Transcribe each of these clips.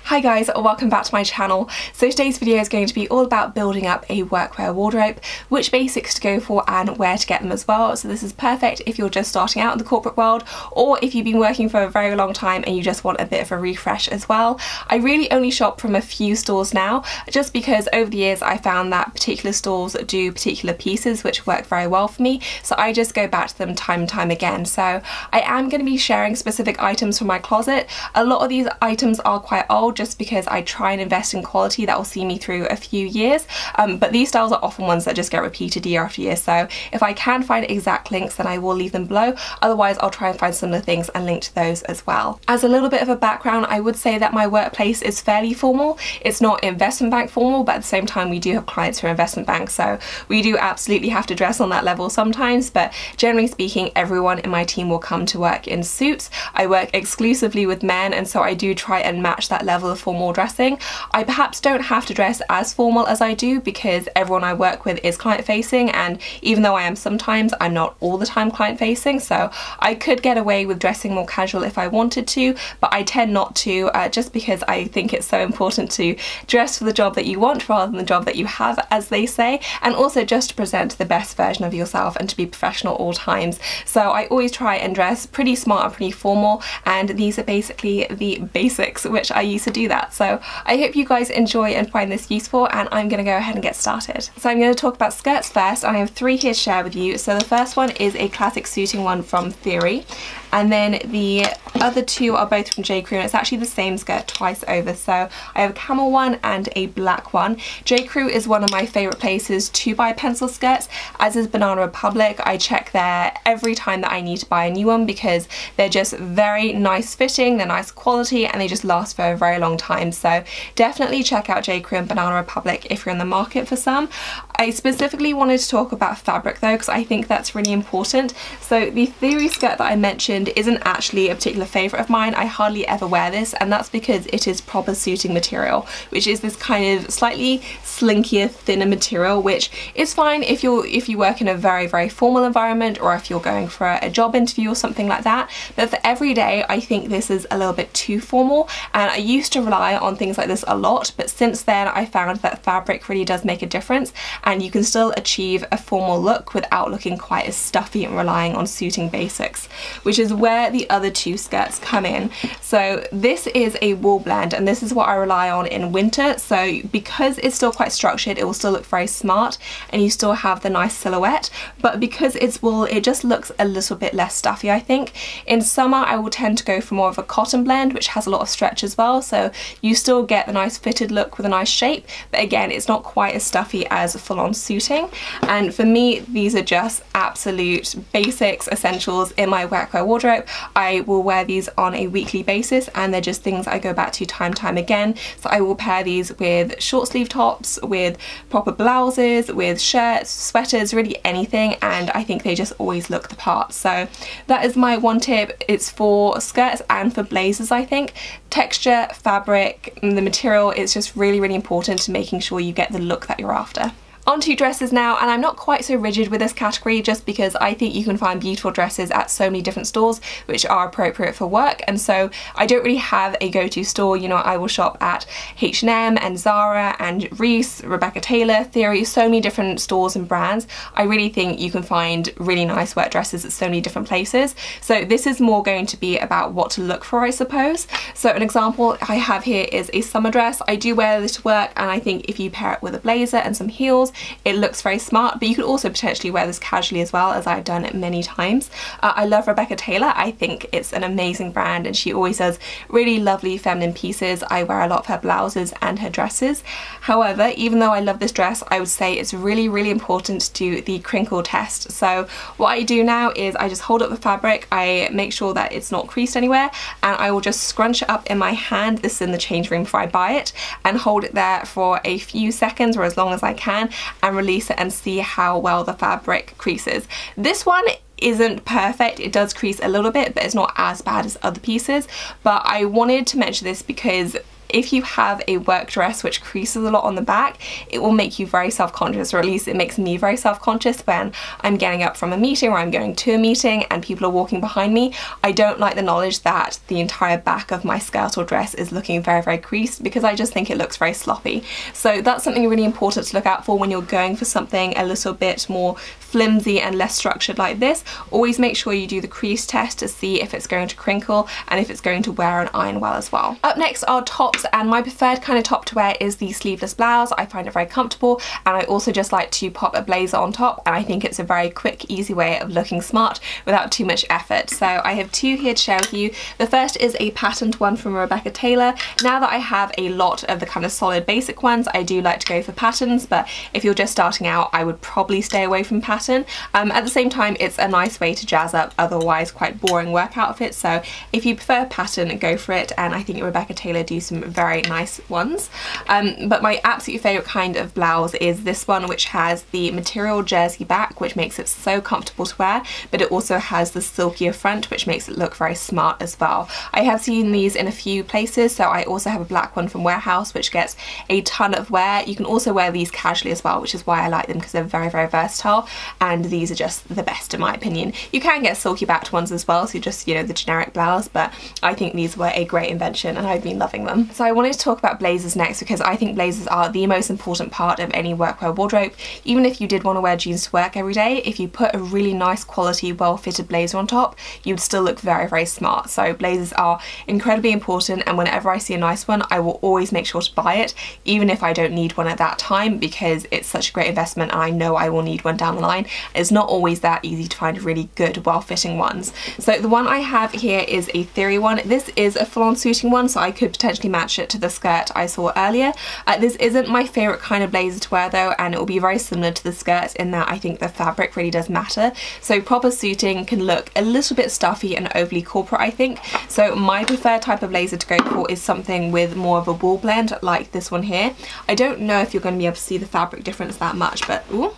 Hi guys, welcome back to my channel. So today's video is going to be all about building up a workwear wardrobe, which basics to go for and where to get them as well. So this is perfect if you're just starting out in the corporate world, or if you've been working for a very long time and you just want a bit of a refresh as well. I really only shop from a few stores now, just because over the years I found that particular stores do particular pieces which work very well for me, so I just go back to them time and time again. So I am going to be sharing specific items from my closet. A lot of these items are quite old, just because I try and invest in quality that will see me through a few years, but these styles are often ones that just get repeated year after year, so if I can find exact links then I will leave them below. Otherwise I'll try and find similar things and link to those as well. As a little bit of a background, I would say that my workplace is fairly formal. It's not investment bank formal, but at the same time we do have clients who are investment banks, so we do absolutely have to dress on that level sometimes, but generally speaking everyone in my team will come to work in suits. I work exclusively with men, and so I do try and match that level of formal dressing. I perhaps don't have to dress as formal as I do because everyone I work with is client facing, and even though I am sometimes, I'm not all the time client facing, so I could get away with dressing more casual if I wanted to, but I tend not to, just because I think it's so important to dress for the job that you want rather than the job that you have, as they say, and also just to present the best version of yourself and to be professional at all times. So I always try and dress pretty smart and pretty formal, and these are basically the basics which I use to do that. So I hope you guys enjoy and find this useful, and I'm going to go ahead and get started. So I'm going to talk about skirts first. I have three here to share with you. So the first one is a classic suiting one from Theory, and then the other two are both from J. Crew, and it's actually the same skirt twice over. So I have a camel one and a black one. J. Crew is one of my favourite places to buy pencil skirts, as is Banana Republic. I check there every time that I need to buy a new one because they're just very nice fitting, they're nice quality, and they just last for a very long time. So definitely check out J. Crew and Banana Republic if you're in the market for some. I specifically wanted to talk about fabric though, because I think that's really important. So the Theory skirt that I mentioned isn't actually a particular favourite of mine. I hardly ever wear this, and that's because it is proper suiting material, which is this kind of slightly slinkier, thinner material, which is fine if you work in a very formal environment, or if you're going for a job interview or something like that. But for every day I think this is a little bit too formal, and I used to rely on things like this a lot, but since then I found that fabric really does make a difference, and you can still achieve a formal look without looking quite as stuffy and relying on suiting basics, which is where the other two skirts come in. So this is a wool blend, and this is what I rely on in winter. So because it's still quite structured, it will still look very smart and you still have the nice silhouette, but because it's wool it just looks a little bit less stuffy, I think. In summer I will tend to go for more of a cotton blend, which has a lot of stretch as well, so you still get the nice fitted look with a nice shape, but again it's not quite as stuffy as full-on suiting. And for me these are just absolute basics, essentials in my workwear wardrobe. I will wear these on a weekly basis, and they're just things I go back to time and time again. So I will pair these with short sleeve tops, with proper blouses, with shirts, sweaters, really anything, and I think they just always look the part. So that is my one tip. It's for skirts and for blazers, I think. Texture, fabric, the material is just really important to making sure you get the look that you're after. Onto dresses now, and I'm not quite so rigid with this category just because I think you can find beautiful dresses at so many different stores which are appropriate for work, and so I don't really have a go-to store. You know, I will shop at H&M and Zara and Reiss, Rebecca Taylor, Theory, so many different stores and brands. I really think you can find really nice work dresses at so many different places, so this is more going to be about what to look for, I suppose. So an example I have here is a summer dress. I do wear this to work, and I think if you pair it with a blazer and some heels it looks very smart, but you could also potentially wear this casually as well, as I've done it many times. I love Rebecca Taylor. I think it's an amazing brand, and she always does really lovely feminine pieces. I wear a lot of her blouses and her dresses. However, even though I love this dress, I would say it's really important to do the Krinkle Test. So what I do now is I just hold up the fabric, I make sure that it's not creased anywhere, and I will just scrunch it up in my hand. This is in the change room before I buy it, and hold it there for a few seconds or as long as I can, and release it and see how well the fabric creases. This one isn't perfect, it does crease a little bit, but it's not as bad as other pieces. But I wanted to mention this because if you have a work dress which creases a lot on the back, it will make you very self-conscious, or at least it makes me very self-conscious when I'm getting up from a meeting or I'm going to a meeting and people are walking behind me. I don't like the knowledge that the entire back of my skirt or dress is looking very, very creased, because I just think it looks very sloppy. So that's something really important to look out for when you're going for something a little bit more flimsy and less structured like this. Always make sure you do the crease test to see if it's going to crinkle and if it's going to wear and iron well as well. Up next are tops, and my preferred kind of top to wear is the sleeveless blouse. I find it very comfortable, and I also just like to pop a blazer on top, and I think it's a very quick, easy way of looking smart without too much effort. So I have two here to share with you. The first is a patterned one from Rebecca Taylor. Now that I have a lot of the kind of solid basic ones, I do like to go for patterns, but if you're just starting out, I would probably stay away from pattern. At the same time, it's a nice way to jazz up otherwise quite boring work outfits, so if you prefer pattern, go for it, and I think Rebecca Taylor do some very nice ones. But my absolute favourite kind of blouse is this one, which has the material jersey back, which makes it so comfortable to wear, but it also has the silkier front, which makes it look very smart as well. I have seen these in a few places, so I also have a black one from Warehouse, which gets a ton of wear. You can also wear these casually as well, which is why I like them, because they're very, very versatile, and these are just the best in my opinion. You can get silky backed ones as well, so just, you know, the generic blouse, but I think these were a great invention and I've been loving them. So I wanted to talk about blazers next, because I think blazers are the most important part of any workwear wardrobe. Even if you did want to wear jeans to work every day, if you put a really nice quality, well-fitted blazer on top, you'd still look very, very smart. So blazers are incredibly important, and whenever I see a nice one, I will always make sure to buy it, even if I don't need one at that time, because it's such a great investment and I know I will need one down the line. It's not always that easy to find really good, well-fitting ones. So the one I have here is a Theory one. This is a full-on suiting one, so I could potentially match it to the skirt I saw earlier. This isn't my favourite kind of blazer to wear though, and it will be very similar to the skirt in that I think the fabric really does matter. So proper suiting can look a little bit stuffy and overly corporate, I think. So my preferred type of blazer to go for is something with more of a wool blend like this one here. I don't know if you're going to be able to see the fabric difference that much, but ooh,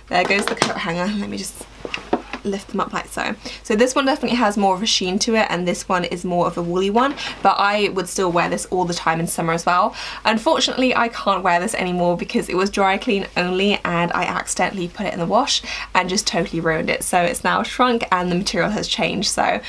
there goes the coat hanger. Let me just lift them up like so. So this one definitely has more of a sheen to it, and this one is more of a woolly one, but I would still wear this all the time in summer as well. Unfortunately, I can't wear this anymore because it was dry clean only, and I accidentally put it in the wash and just totally ruined it. So it's now shrunk and the material has changed. So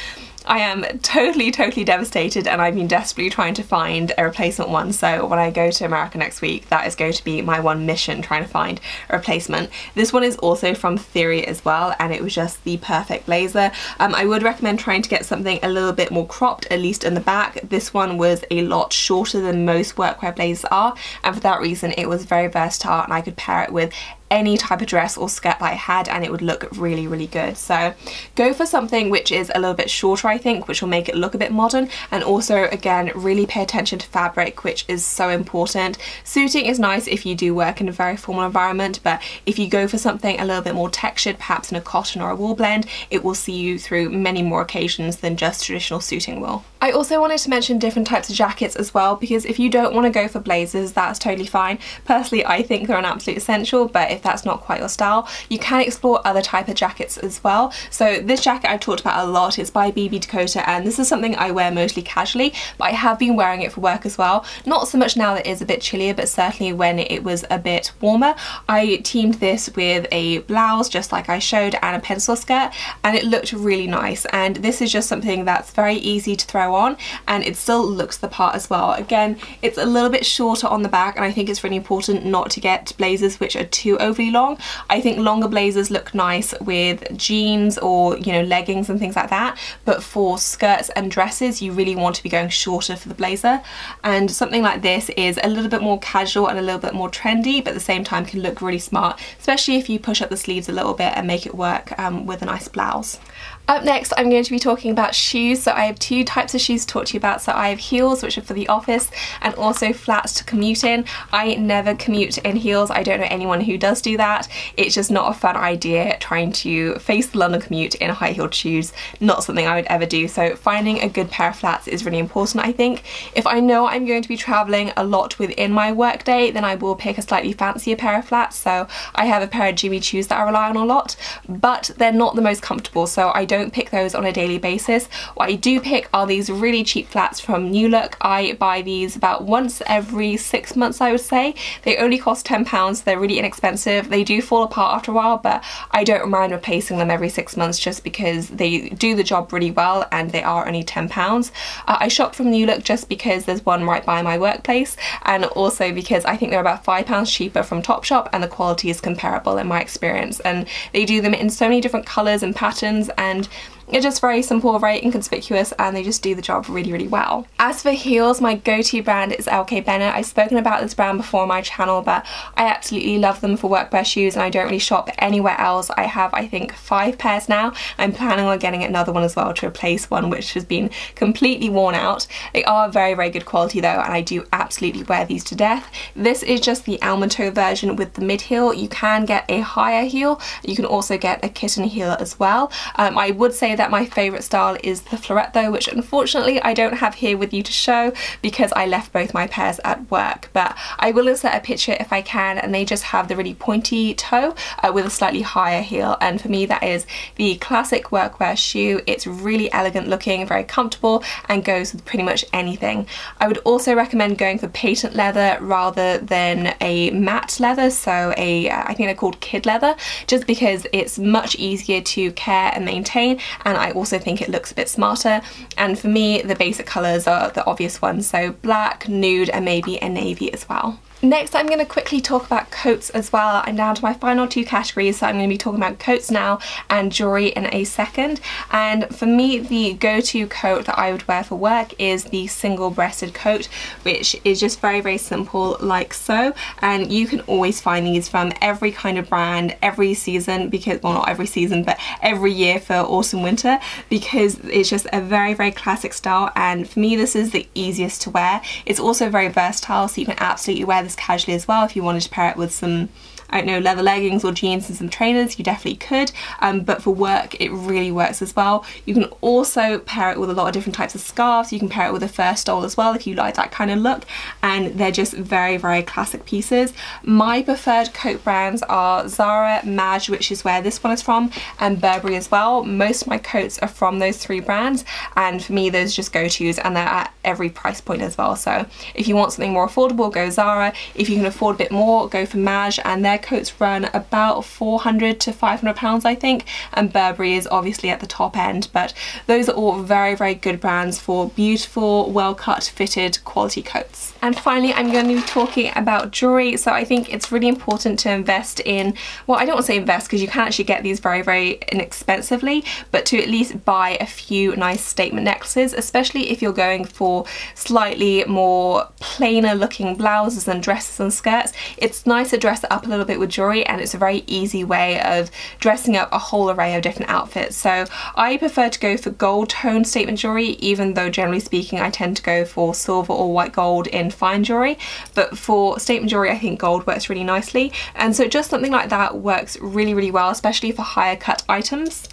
I am totally devastated, and I've been desperately trying to find a replacement one. So when I go to America next week, that is going to be my one mission, trying to find a replacement. This one is also from Theory as well, and it was just the perfect blazer. I would recommend trying to get something a little bit more cropped, at least in the back. This one was a lot shorter than most workwear blazers are, and for that reason it was very versatile, and I could pair it with any type of dress or skirt that I had and it would look really, really good. So go for something which is a little bit shorter, I think, which will make it look a bit modern, and also again really pay attention to fabric, which is so important. Suiting is nice if you do work in a very formal environment, but if you go for something a little bit more textured, perhaps in a cotton or a wool blend, it will see you through many more occasions than just traditional suiting will. I also wanted to mention different types of jackets as well, because if you don't want to go for blazers, that's totally fine. Personally, I think they're an absolute essential, but if that's not quite your style, you can explore other type of jackets as well. So this jacket I've talked about a lot. It's by BB Dakota, and this is something I wear mostly casually, but I have been wearing it for work as well. Not so much now that it is a bit chillier, but certainly when it was a bit warmer. I teamed this with a blouse, just like I showed, and a pencil skirt, and it looked really nice. And this is just something that's very easy to throw on, and it still looks the part as well. Again, it's a little bit shorter on the back, and I think it's really important not to get blazers which are too overly long. I think longer blazers look nice with jeans or, you know, leggings and things like that, but for skirts and dresses you really want to be going shorter for the blazer. And something like this is a little bit more casual and a little bit more trendy, but at the same time can look really smart, especially if you push up the sleeves a little bit and make it work with a nice blouse. Up next, I'm going to be talking about shoes. So I have two types of shoes to talk to you about. So I have heels, which are for the office, and also flats to commute in. I never commute in heels. I don't know anyone who does do that. It's just not a fun idea trying to face the London commute in high-heeled shoes. Not something I would ever do. So finding a good pair of flats is really important, I think. If I know I'm going to be traveling a lot within my workday, then I will pick a slightly fancier pair of flats. So I have a pair of Jimmy Choos that I rely on a lot, but they're not the most comfortable. So I don't pick those on a daily basis. What I do pick are these really cheap flats from New Look. I buy these about once every 6 months, I would say. They only cost £10, they're really inexpensive. They do fall apart after a while, but I don't mind replacing them every 6 months just because they do the job really well and they are only £10. I shop from New Look just because there's one right by my workplace, and also because I think they're about £5 cheaper from Topshop and the quality is comparable in my experience, and they do them in so many different colours and patterns, and they're just very simple, very inconspicuous, and they just do the job really, really well. As for heels, my go-to brand is LK Bennett. I've spoken about this brand before on my channel, but I absolutely love them for workwear shoes, and I don't really shop anywhere else. I have, I think, 5 pairs now. I'm planning on getting another one as well to replace one which has been completely worn out. They are very, very good quality though, and I do absolutely wear these to death. This is just the almond toe version with the mid heel. You can get a higher heel. You can also get a kitten heel as well. I would say that my favourite style is the floret though, which unfortunately I don't have here with you to show because I left both my pairs at work, but I will insert a picture if I can, and they just have the really pointy toe with a slightly higher heel, and for me that is the classic workwear shoe. It's really elegant looking, very comfortable, and goes with pretty much anything. I would also recommend going for patent leather rather than a matte leather, so I think they're called kid leather, just because it's much easier to care and maintain, and I also think it looks a bit smarter. And for me, the basic colours are the obvious ones, so black, nude, and maybe a navy as well. Next, I'm going to quickly talk about coats as well. I'm down to my final 2 categories, so I'm going to be talking about coats now and jewellery in a second. And for me, the go-to coat that I would wear for work is the single-breasted coat, which is just very, very simple, like so. And you can always find these from every kind of brand, every season, because, well, not every season, but every year for autumn, winter, because it's just a very, very classic style. And for me, this is the easiest to wear. It's also very versatile, so you can absolutely wear this casually as well. If you wanted to pair it with some, I don't know, leather leggings or jeans and some trainers, you definitely could, but for work it really works as well. You can also pair it with a lot of different types of scarves. You can pair it with a fur stole as well if you like that kind of look, and they're just very, very classic pieces. My preferred coat brands are Zara, Maj, which is where this one is from, and Burberry as well. Most of my coats are from those 3 brands, and for me those just go-tos, and they're at every price point as well. So if you want something more affordable, go Zara. If you can afford a bit more, go for Maj, and their coats run about £400 to £500, I think, and Burberry is obviously at the top end, but those are all very, very good brands for beautiful, well cut, fitted, quality coats. And finally, I'm going to be talking about jewellery. So I think it's really important to invest in, well, I don't want to say invest because you can actually get these very, very inexpensively, but to at least buy a few nice statement necklaces, especially if you're going for slightly more plainer looking blouses and dresses and skirts. It's nice to dress it up a little bit with jewellery, and it's a very easy way of dressing up a whole array of different outfits. So I prefer to go for gold tone statement jewellery, even though generally speaking I tend to go for silver or white gold in fine jewellery, but for statement jewellery I think gold works really nicely, and so just something like that works really, really well, especially for higher cut items.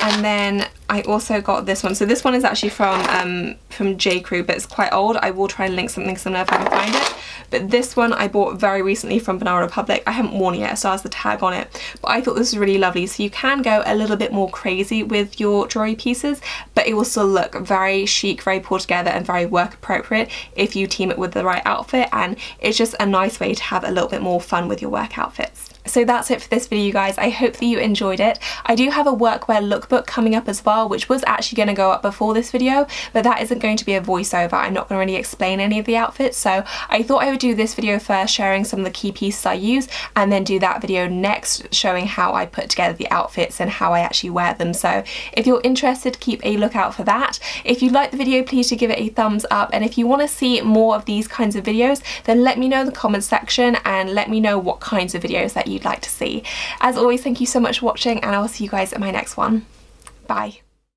And then I also got this one. So this one is actually from J. Crew, but it's quite old. I will try and link something similar if I can find it. But this one I bought very recently from Banana Republic. I haven't worn it yet, so it has the tag on it. But I thought this was really lovely. So you can go a little bit more crazy with your jewellery pieces, but it will still look very chic, very put together, and very work appropriate if you team it with the right outfit. And it's just a nice way to have a little bit more fun with your work outfits. So that's it for this video, you guys. I hope that you enjoyed it. I do have a workwear lookbook coming up as well, which was actually going to go up before this video, but that isn't going to be a voiceover. I'm not going to really explain any of the outfits, so I thought I would do this video first, sharing some of the key pieces I use, and then do that video next, showing how I put together the outfits and how I actually wear them. So if you're interested, keep a lookout for that. If you liked the video, please do give it a thumbs up, and if you want to see more of these kinds of videos, then let me know in the comments section and let me know what kinds of videos that you'd like to see. As always, thank you so much for watching, and I will see you guys in my next one. Bye.